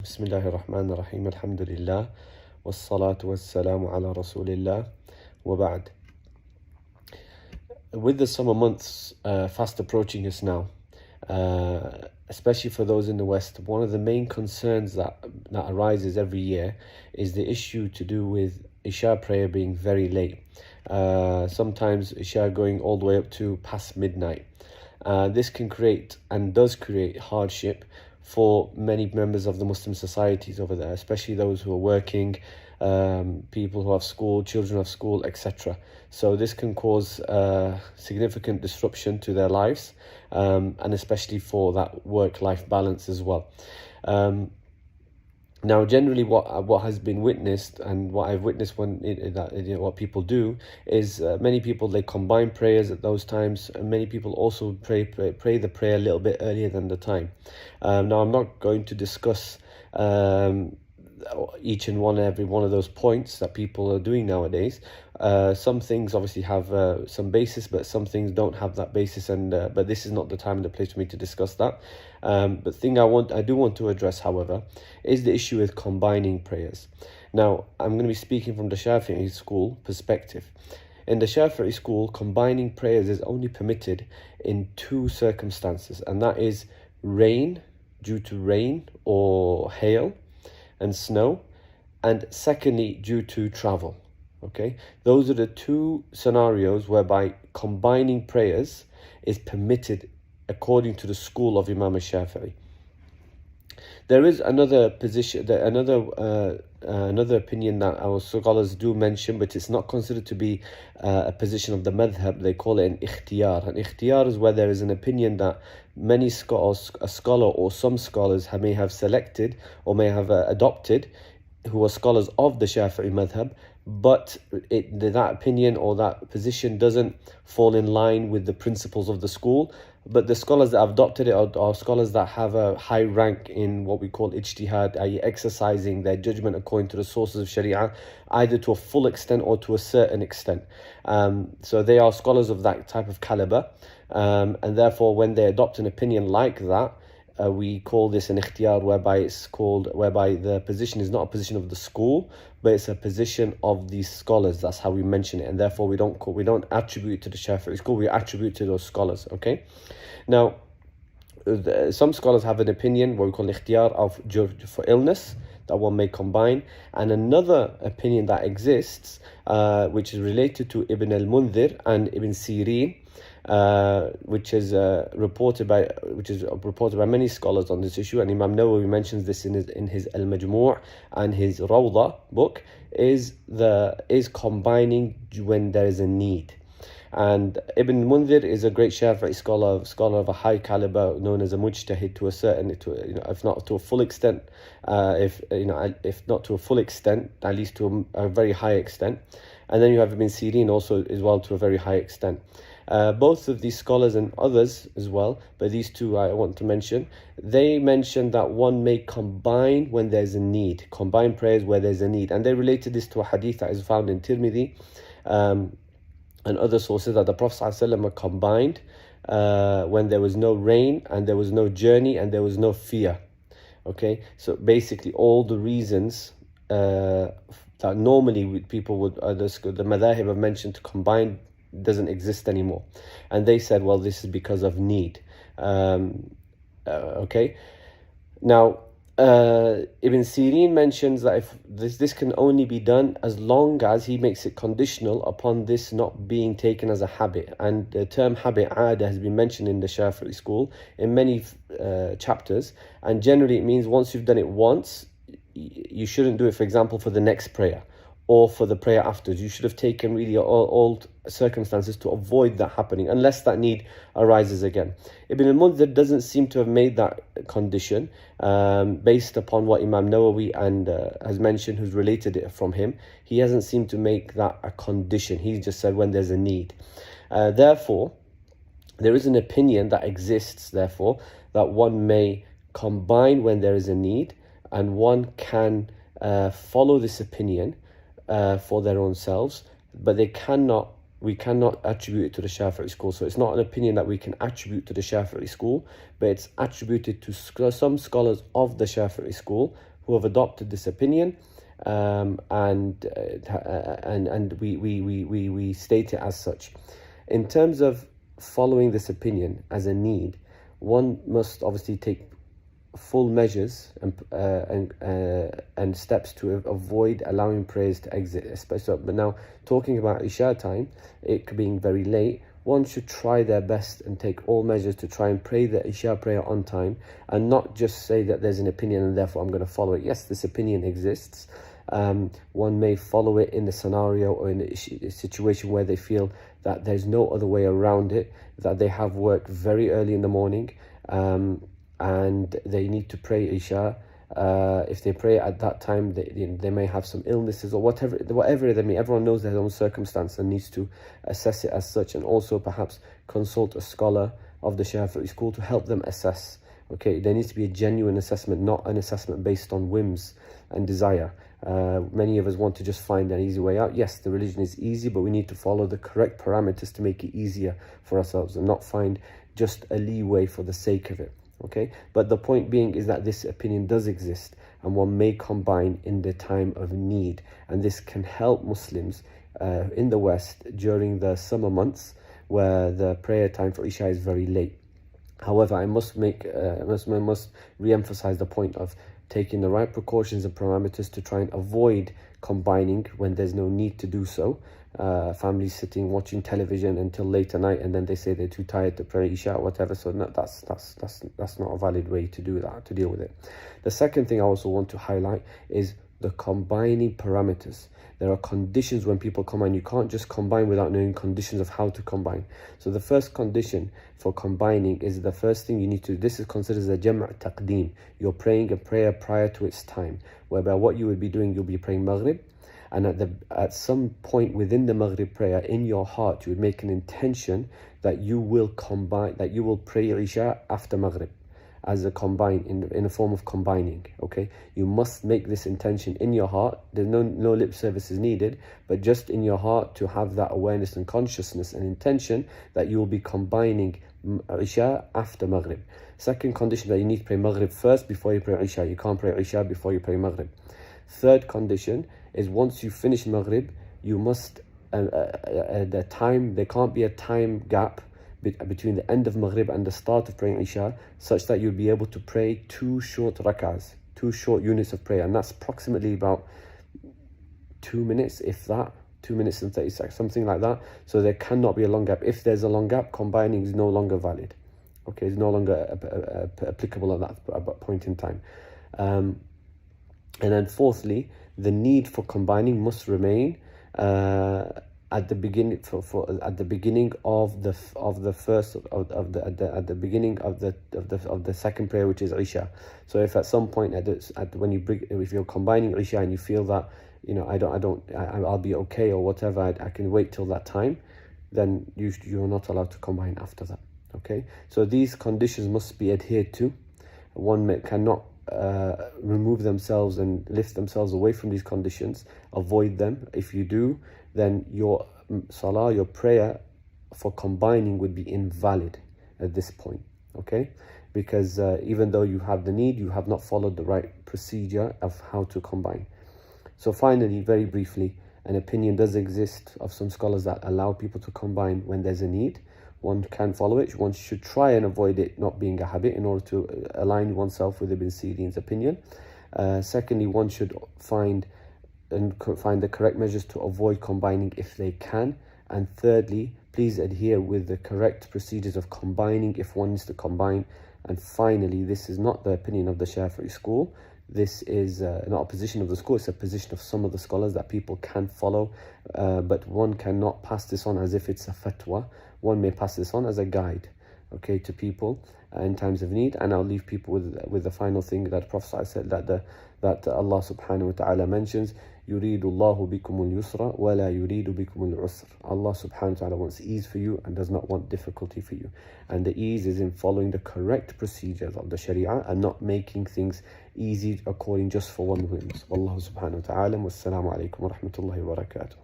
Bismillahir Rahmanir Rahim. Alhamdulillah. Wassalatu wassalamu ala Rasulillah. Wa ba'd. With the summer months fast approaching us now, especially for those in the West, one of the main concerns that arises every year is the issue to do with Isha prayer being very late. Sometimes Isha going all the way up to past midnight. This can create and does create hardship for many members of the Muslim societies over there, especially those who are working, people who have school, children have school, etc. So this can cause significant disruption to their lives, and especially for that work-life balance as well. Now, generally, what has been witnessed and what I've witnessed what people do is many people, they combine prayers at those times, and many people also pray the prayer a little bit earlier than the time. Now, I'm not going to discuss each and every one of those points that people are doing nowadays. Some things obviously have some basis, but some things don't have that basis, and but this is not the time and the place for me to discuss that. But thing I do want to address, however, is the issue with combining prayers. Now, I'm going to be speaking from the Shafi'i school perspective. In the Shafi'i school, combining prayers is only permitted in two circumstances, and that is rain, due to rain or hail and snow, and secondly, due to travel. Okay, those are the two scenarios whereby combining prayers is permitted according to the school of Imam al-Shafi'i. There is another position, another opinion that our scholars do mention, but it's not considered to be a position of the madhab. They call it an ikhtiyar. An ikhtiyar is where there is an opinion that many scholars, a scholar or some scholars may have selected or may have adopted, who are scholars of the Shafi'i madhab, but that opinion or that position doesn't fall in line with the principles of the school. But the scholars that have adopted it are scholars that have a high rank in what we call ijtihad, i.e. exercising their judgment according to the sources of Sharia, either to a full extent or to a certain extent. So they are scholars of that type of caliber, and therefore when they adopt an opinion like that, we call this an ikhtiyar, whereby the position is not a position of the school, but it's a position of these scholars. That's how we mention it, and therefore we don't attribute it to the Shafi'i school. We attribute it to those scholars. Okay, now some scholars have an opinion, what we call ikhtiyar, of for illness, that one may combine, and another opinion that exists, which is related to Ibn al-Mundhir and Ibn Sirin, which is reported by many scholars on this issue, and Imam Nawawi mentions this in his Al-Majmu' and his Rawdah book, is combining when there is a need. And Ibn Mundhir is a great Shafi'i scholar of a high caliber, known as a mujtahid to a certain, if not to a full extent, if not to a full extent, at least to a very high extent. And then you have Ibn Sirin also as well to a very high extent. Both of these scholars and others as well, but these two I want to mention, they mention that one may combine when there's a need, combine prayers where there's a need. And they related this to a hadith that is found in Tirmidhi and other sources, that the Prophet ﷺ combined when there was no rain and there was no journey and there was no fear. Okay, so basically all the reasons that normally people would, the madhahib have mentioned to combine, doesn't exist anymore. And they said, well, this is because of need. Okay, now Ibn Sirin mentions that if this can only be done as long as he makes it conditional upon this not being taken as a habit. And the term habit, aada, has been mentioned in the Shafi'i school in many chapters, and generally it means once you've done it once, you shouldn't do it, for example, for the next prayer or for the prayer afterwards. You should have taken really all circumstances to avoid that happening, unless that need arises again. Ibn al-Mundhir doesn't seem to have made that condition, based upon what Imam Nawawi has mentioned, who's related it from him. He hasn't seemed to make that a condition. He just said when there's a need. Therefore, there is an opinion that exists, therefore, that one may combine when there is a need, and one can follow this opinion for their own selves, but we cannot attribute it to the Shafi'i school. So it's not an opinion that we can attribute to the Shafi'i school, but it's attributed to some scholars of the Shafi'i school who have adopted this opinion, and we state it as such. In terms of following this opinion as a need, one must obviously take full measures and steps to avoid allowing prayers to exit, especially. But now, talking about Isha time, it being very late, one should try their best and take all measures to try and pray the Isha prayer on time, and not just say that there's an opinion and therefore I'm going to follow it. Yes, this opinion exists. One may follow it in a scenario or in a situation where they feel that there's no other way around it, that they have worked very early in the morning, and they need to pray Isha. If they pray at that time, they may have some illnesses or whatever they may. Everyone knows their own circumstance and needs to assess it as such, and also perhaps consult a scholar of the Shafi'i school to help them assess. Okay, there needs to be a genuine assessment, not an assessment based on whims and desire. Many of us want to just find an easy way out. Yes, the religion is easy, but we need to follow the correct parameters to make it easier for ourselves and not find just a leeway for the sake of it. Okay, but the point being is that this opinion does exist, and one may combine in the time of need, and this can help Muslims in the West during the summer months where the prayer time for Isha is very late. However, I must re-emphasize the point of taking the right precautions and parameters to try and avoid combining when there's no need to do so. Families sitting watching television until late at night, and then they say they're too tired to pray Isha or whatever. So no, that's not a valid way to do that, to deal with it. The second thing I also want to highlight is the combining parameters. There are conditions when people combine. You can't just combine without knowing conditions of how to combine. So the first condition for combining is the first thing you need to do. This is considered as a jam' taqdeem. You're praying a prayer prior to its time, whereby what you would be doing, you'll be praying Maghrib, and at some point within the Maghrib prayer, in your heart, you would make an intention that you will combine, that you will pray Isha after Maghrib, as a combine, in a form of combining. Okay, you must make this intention in your heart. There's no lip service is needed, but just in your heart to have that awareness and consciousness and intention that you will be combining Isha after Maghrib. Second condition, that you need to pray Maghrib first before you pray Isha. You can't pray Isha before you pray Maghrib. Third condition is once you finish Maghrib, you must the time, there can't be a time gap between the end of Maghrib and the start of praying Isha, such that you'll be able to pray 2 short rak'ahs, 2 short units of prayer, and that's approximately about 2 minutes, if that, 2 minutes and 30 seconds, something like that. So there cannot be a long gap. If there's a long gap, combining is no longer valid. Okay, it's no longer applicable at that point in time. And then fourthly, the need for combining must remain at the beginning at the beginning of the second prayer, which is Isha. So if at some point if you're combining Isha and you feel that, you know, I'll be okay or whatever, I can wait till that time, then you're not allowed to combine after that. Okay, so these conditions must be adhered to. One cannot remove themselves and lift themselves away from these conditions, avoid them. If you do, then your salah, your prayer for combining would be invalid at this point. Okay, because even though you have the need, you have not followed the right procedure of how to combine. So finally, very briefly, an opinion does exist of some scholars that allow people to combine when there's a need. One can follow it. One should try and avoid it not being a habit in order to align oneself with Ibn Sirin's opinion. Secondly, one should find the correct measures to avoid combining if they can. And thirdly, please adhere with the correct procedures of combining if one needs to combine. And finally, this is not the opinion of the Shafi'i school. This is not a position of the school, it's a position of some of the scholars that people can follow, but one cannot pass this on as if it's a fatwa. One may pass this on as a guide, okay, to people in times of need. And I'll leave people with the final thing that Prophet said, that Allah subhanahu wa ta'ala mentions, يُرِيدُ اللَّهُ بِكُمُ الْيُسْرَ وَلَا يُرِيدُ بِكُمُ الْعُسْرَ. Allah subhanahu wa ta'ala wants ease for you and does not want difficulty for you. And the ease is in following the correct procedures of the Sharia and not making things easy according just for one whims. Wallahu subhanahu wa ta'ala. Wassalamu alaikum wa rahmatullahi wa barakatuh.